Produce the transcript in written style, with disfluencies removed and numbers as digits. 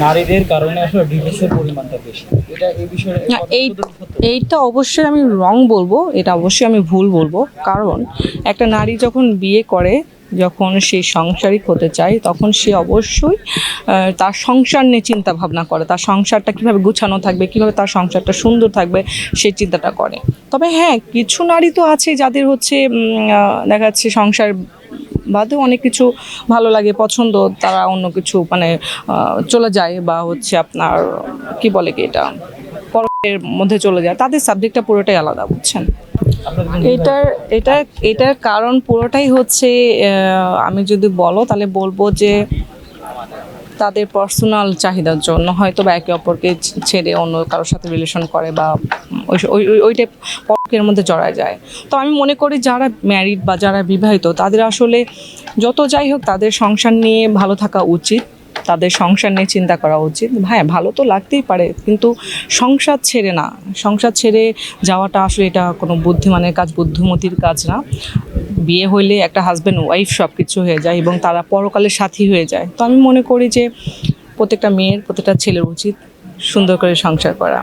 নারীদের কারণে আসলে ডিভোর্সের পরিমাণটা বেশি, এটা এই বিষয়ে না, এইটা অবশ্যই আমি রং বলবো, এটা অবশ্যই আমি ভুল বলবো। কারণ একটা নারী যখন বিয়ে করে, যখন সে সাংসারিক হতে চায়, তখন সে অবশ্যই তার সংসার নিয়ে চিন্তা ভাবনা করে, তার সংসারটা কীভাবে গুছানো থাকবে, কীভাবে তার সংসারটা সুন্দর থাকবে, সেই চিন্তাটা করে। তবে হ্যাঁ, কিছু নারী তো আছে যাদের হচ্ছে দেখা যাচ্ছে সংসার বাদেও অনেক কিছু ভালো লাগে, পছন্দ, তারা অন্য কিছু মানে চলে যায়, বা হচ্ছে আপনার কি বলে কি এটা পরের মধ্যে চলে যায়, তাদের সাবজেক্টটা পুরোটাই আলাদা, বুঝছেন। এটার এটার এটার কারণ পুরোটাই হচ্ছে আমি যদি বলো তাহলে বলবো যে তাদের পার্সোনাল চাহিদার জন্য হয়তো বা একে অপরকে ছেড়ে অন্য কারোর সাথে রিলেশন করে, বা ওই টাইপ পরকের মধ্যে জড়ায় যায়। তো আমি মনে করি যারা ম্যারিড বা যারা বিবাহিত, তাদের আসলে যত যাই হোক তাদের সংসার নিয়ে ভালো থাকা উচিত, তাদের সংসার নিয়ে চিন্তা করা উচিত। হ্যাঁ, ভালো তো লাগতেই পারে, কিন্তু সংসার ছেড়ে না, সংসার ছেড়ে যাওয়াটা আসলে এটা কোনো বুদ্ধিমানের কাজ, বুদ্ধিমতির কাজ না। বিয়ে হইলে একটা হাজব্যান্ড ওয়াইফ সব কিছু হয়ে যায় এবং তারা পরকালের সাথী হয়ে যায়। তো আমি মনে করি যে প্রত্যেকটা মেয়ের, প্রত্যেকটা ছেলের উচিত সুন্দর করে সংসার করা।